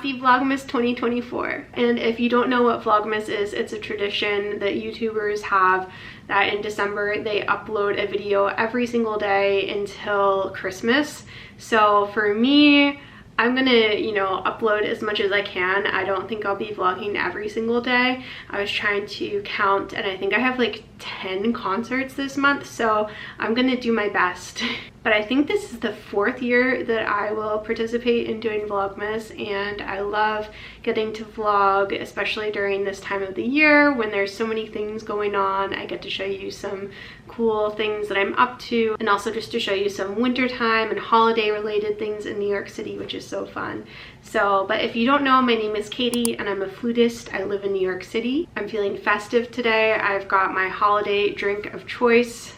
happy Vlogmas 2024. And if you don't know what Vlogmas is, it's a tradition that YouTubers have that in December they upload a video every single day until Christmas. So for me, I'm gonna, upload as much as I can. I don't think I'll be vlogging every single day. I was trying to count and I think I have like 10 concerts this month, so I'm gonna do my best. But I think this is the 4th year that I will participate in doing Vlogmas, and I love getting to vlog, especially during this time of the year when there's so many things going on. I get to show you some cool things that I'm up to, and also just to show you some wintertime and holiday related things in New York City, which is so fun. So, but if you don't know, my name is Katie and I'm a flutist. I live in New York City. I'm feeling festive today. I've got my holiday drink of choice.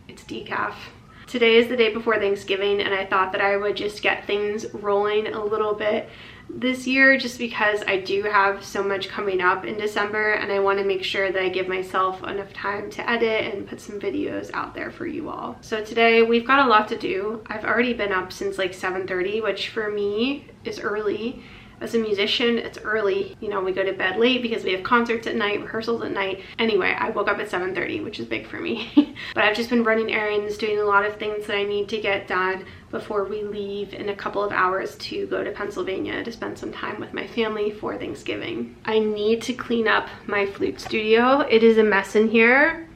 It's decaf. Today is the day before Thanksgiving, and I thought that I would just get things rolling a little bit this year just because I do have so much coming up in December, and I want to make sure that I give myself enough time to edit and put some videos out there for you all. So today we've got a lot to do. I've already been up since like 7:30, which for me is early. As a musician, it's early. We go to bed late because we have concerts at night, rehearsals at night. Anyway, I woke up at 7:30, which is big for me. But I've just been running errands, doing a lot of things that I need to get done before we leave in a couple of hours to go to Pennsylvania to spend some time with my family for Thanksgiving. I need to clean up my flute studio. It is a mess in here.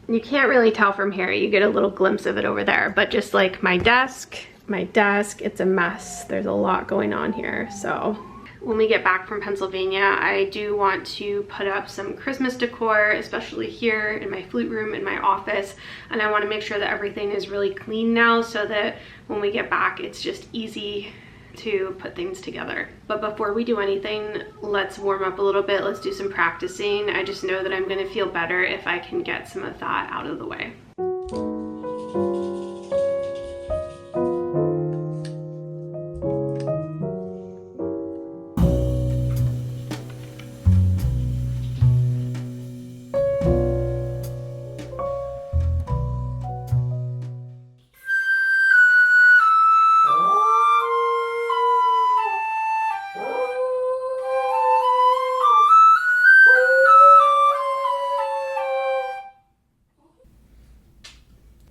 You can't really tell from here. You get a little glimpse of it over there, but just like my desk, it's a mess. There's a lot going on here. So when we get back from Pennsylvania, I do want to put up some Christmas decor, especially here in my flute room in my office. And I want to make sure that everything is really clean now so that when we get back, it's just easy to put things together. But before we do anything, let's warm up a little bit. Let's do some practicing. I just know that I'm going to feel better if I can get some of that out of the way.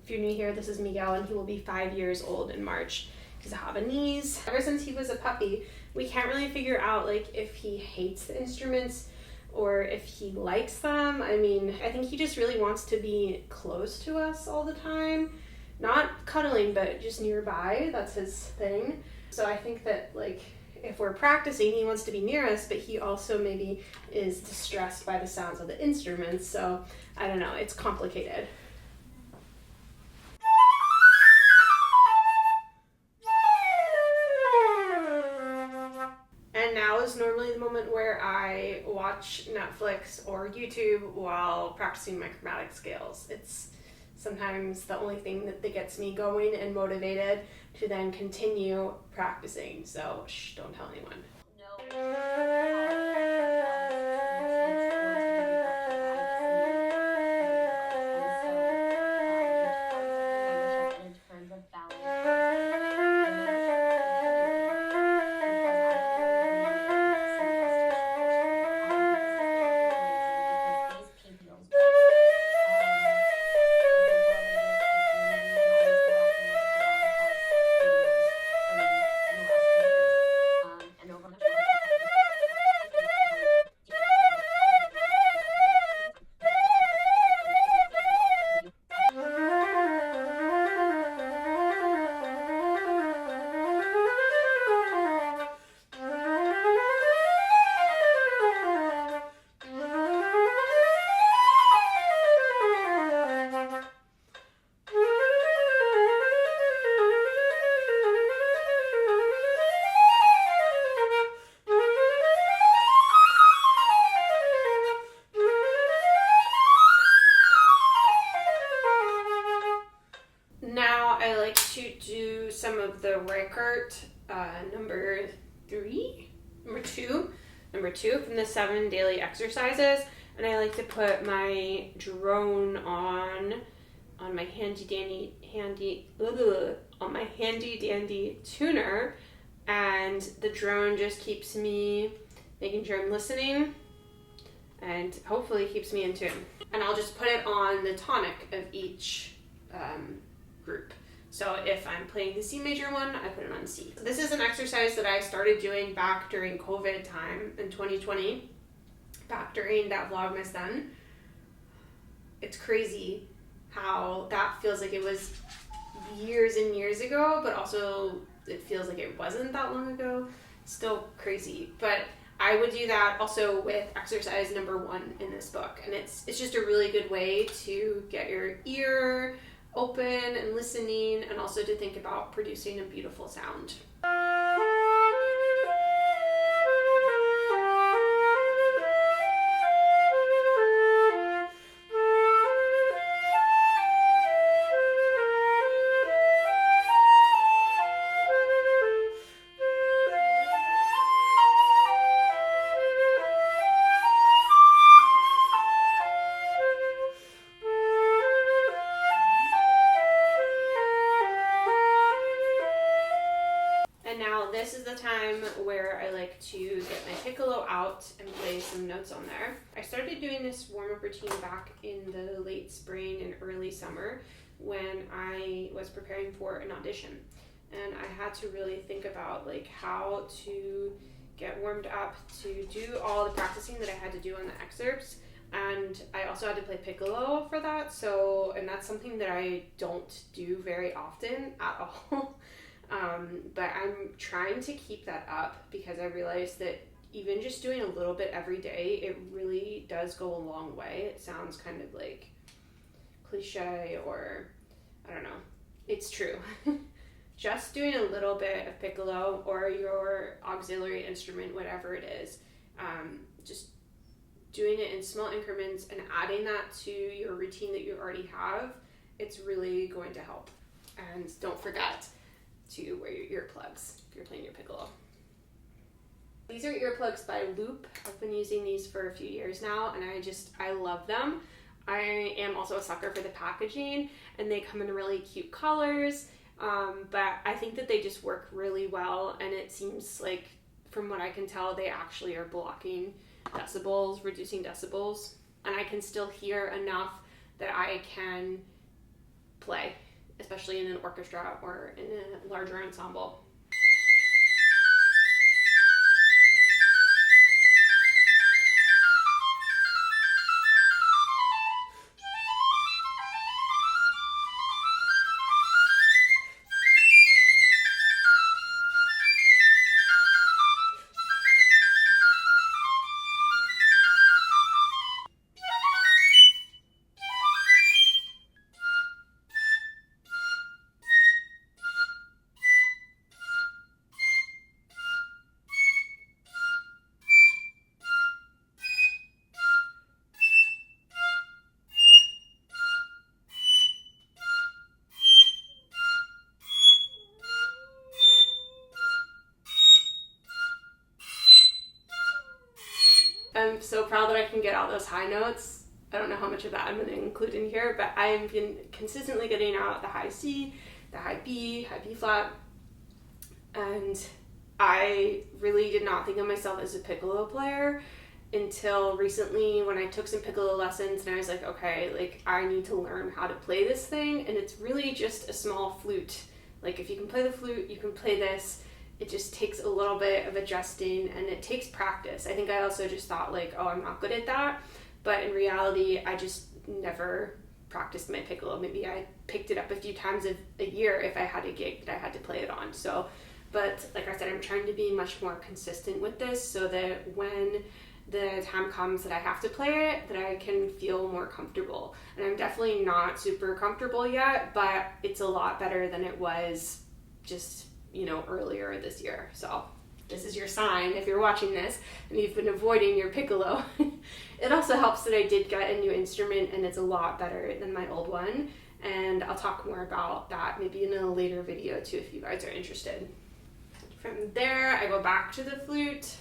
If you're new here, this is Miguel, and he will be 5 years old in March. He's a Havanese. Ever since he was a puppy, we can't really figure out like if he hates the instruments or if he likes them. I mean, I think he just really wants to be close to us all the time. Not cuddling, but just nearby. That's his thing. So I think that like if we're practicing, he wants to be near us, but he also maybe is distressed by the sounds of the instruments. So I don't know, it's complicated. Now is normally the moment where I watch Netflix or YouTube while practicing my chromatic scales. It's sometimes the only thing that gets me going and motivated to then continue practicing. So shh, don't tell anyone. To do some of the record number two from the 7 daily exercises, and I like to put my drone on my handy dandy tuner and the drone just keeps me making sure I'm listening and hopefully keeps me in tune. And I'll just put it on the tonic of each group. So if I'm playing the C major one, I put it on C. So this is an exercise that I started doing back during COVID time in 2020, back during that Vlogmas then. It's crazy how that feels like it was years and years ago, but also it feels like it wasn't that long ago. Still crazy. But I would do that also with exercise number 1 in this book. And it's just a really good way to get your ear open and listening, and also to think about producing a beautiful sound. This is the time where I like to get my piccolo out and play some notes on there. I started doing this warm-up routine back in the late spring and early summer when I was preparing for an audition. And I had to really think about like how to get warmed up to do all the practicing that I had to do on the excerpts. And I also had to play piccolo for that. And that's something that I don't do very often at all. But I'm trying to keep that up because I realized that even just doing a little bit every day, it really does go a long way. It sounds kind of like cliche, or I don't know. It's true. Just doing a little bit of piccolo or your auxiliary instrument, whatever it is, just doing it in small increments and adding that to your routine that you already have, it's really going to help. And don't forget to wear your earplugs if you're playing your piccolo. These are earplugs by Loop. I've been using these for a few years now, and I love them. I am also a sucker for the packaging, and they come in really cute colors, but I think that they just work really well, and it seems like, from what I can tell, they actually are blocking decibels, reducing decibels, and I can still hear enough that I can play, especially in an orchestra or in a larger ensemble. I'm so proud that I can get all those high notes. I don't know how much of that I'm going to include in here, but I've been consistently getting out the high C, the high B flat, and I really did not think of myself as a piccolo player until recently when I took some piccolo lessons, and I was like, okay, like I need to learn how to play this thing, and it's really just a small flute. Like if you can play the flute, you can play this. It just takes a little bit of adjusting, and it takes practice. I think I also just thought like, oh, I'm not good at that. But in reality, I just never practiced my piccolo. Maybe I picked it up a few times a year if I had a gig that I had to play it on. But like I said, I'm trying to be much more consistent with this so that when the time comes that I have to play it, that I can feel more comfortable. And I'm definitely not super comfortable yet, but it's a lot better than it was just earlier this year. So this is your sign if you're watching this and you've been avoiding your piccolo. It also helps that I did get a new instrument, and it's a lot better than my old one, and I'll talk more about that maybe in a later video too if you guys are interested. From there I go back to the flute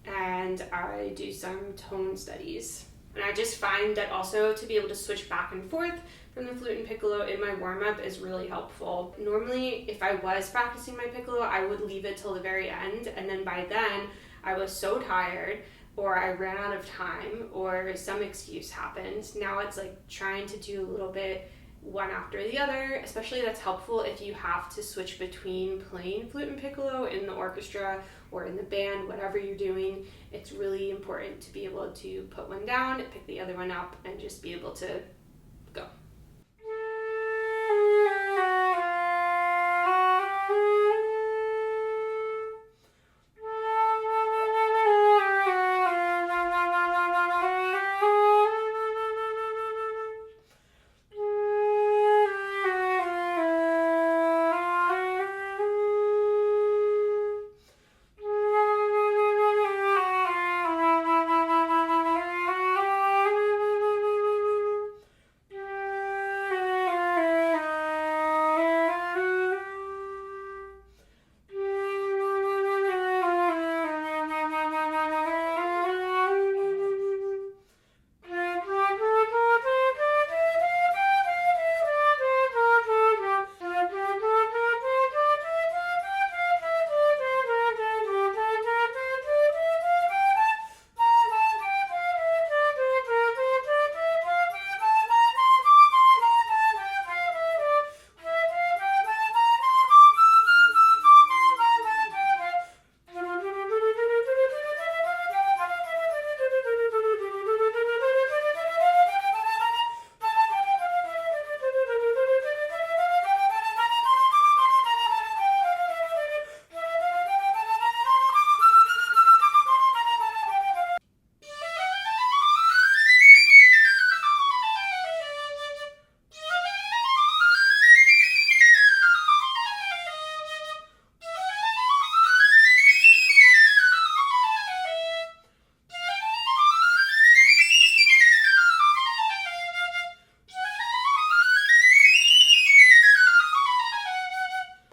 and I do some tone studies. And I just find that also to be able to switch back and forth from the flute and piccolo in my warm-up is really helpful. Normally, if I was practicing my piccolo, I would leave it till the very end, and then by then I was so tired, or I ran out of time, or some excuse happened. Now it's like trying to do a little bit one after the other. Especially that's helpful if you have to switch between playing flute and piccolo in the orchestra or in the band, whatever you're doing. It's really important to be able to put one down, pick the other one up, and just be able to go.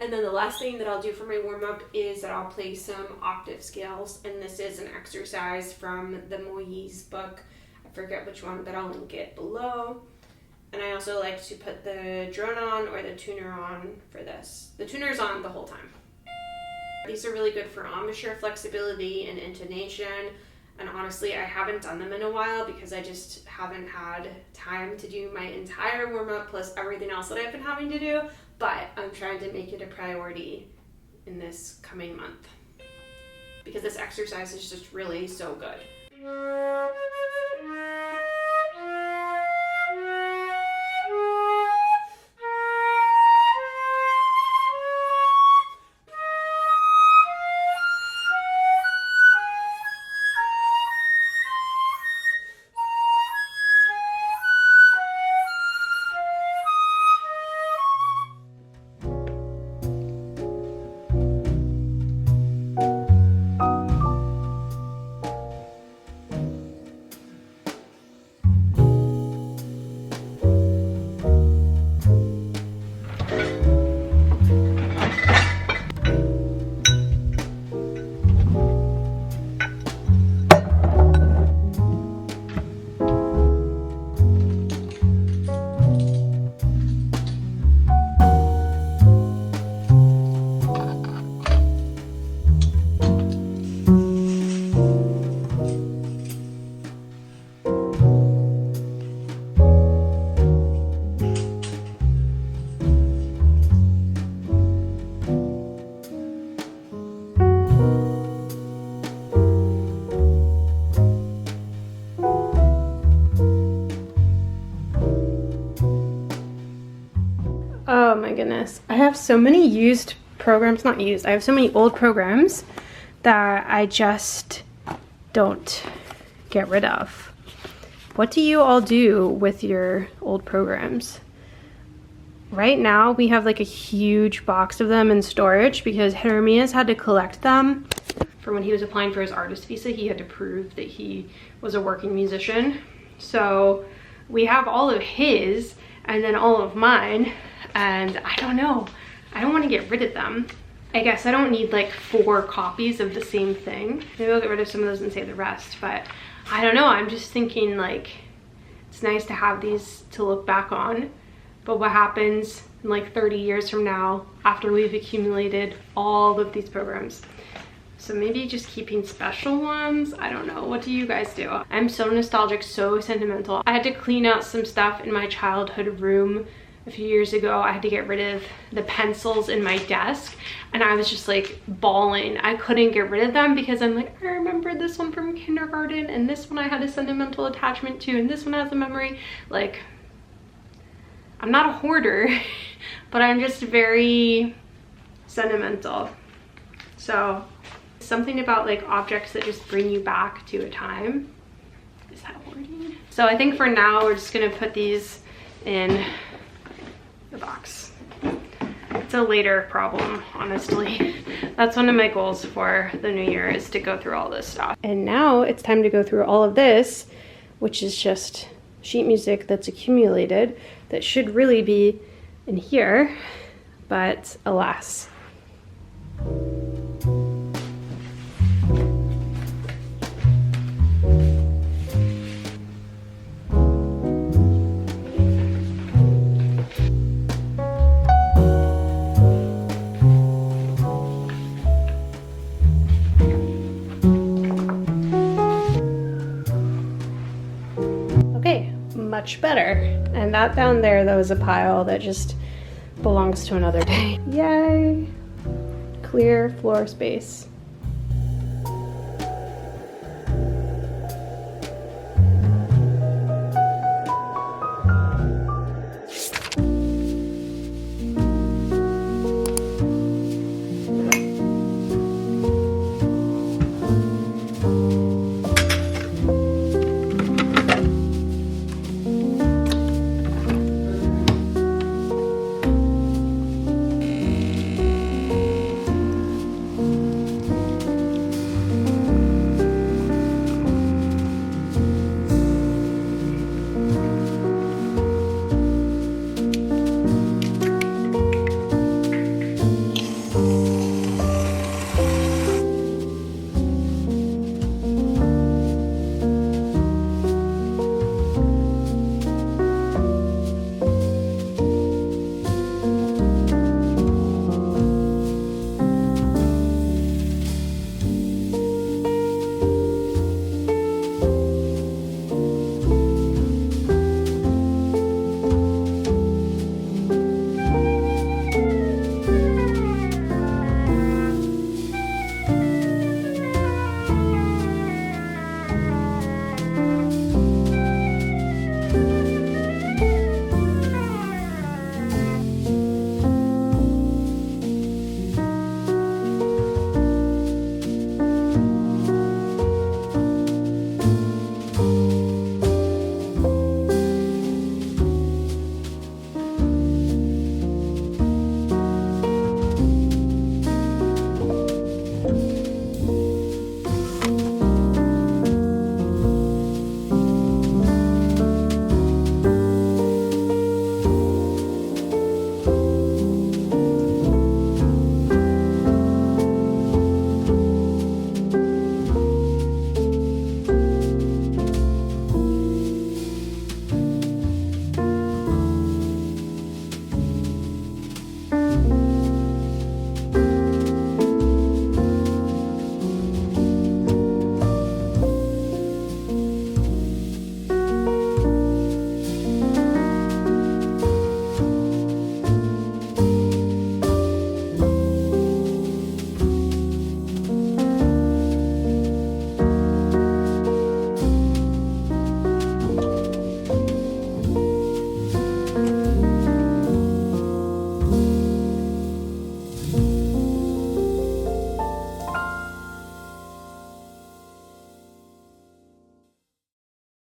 And then the last thing that I'll do for my warm-up is that I'll play some octave scales, and this is an exercise from the Moyes book. I forget which one, but I'll link it below. And I also like to put the drone on or the tuner on for this. The tuner's on the whole time. These are really good for embouchure flexibility and intonation. And honestly, I haven't done them in a while because I just haven't had time to do my entire warm-up plus everything else that I've been having to do. But I'm trying to make it a priority in this coming month because this exercise is just really so good. Oh my goodness. I have so many used programs, not used, I have so many old programs that I just don't get rid of. What do you all do with your old programs? Right now we have like a huge box of them in storage because Jeremias had to collect them for when he was applying for his artist visa. He had to prove that he was a working musician. So we have all of his and then all of mine, and I don't know. I don't want to get rid of them. I guess I don't need like 4 copies of the same thing. Maybe I'll get rid of some of those and save the rest, but I don't know. I'm just thinking like, it's nice to have these to look back on, but what happens in like 30 years from now after we've accumulated all of these programs? So maybe just keeping special ones. I don't know. What do you guys do? I'm so nostalgic, so sentimental. I had to clean out some stuff in my childhood room a few years ago. I had to get rid of the pencils in my desk, and I was just like bawling. I couldn't get rid of them because I'm like, I remember this one from kindergarten, and this one I had a sentimental attachment to, and this one has a memory. Like, I'm not a hoarder, but I'm just very sentimental. So something about like objects that just bring you back to a time. Is that hoarding? So I think for now we're just gonna put these in the box. It's a later problem, honestly. That's one of my goals for the new year, is to go through all this stuff. And now it's time to go through all of this, which is just sheet music that's accumulated that should really be in here, but alas. Much better. And that down there, that was a pile that just belongs to another day. Yay! Clear floor space.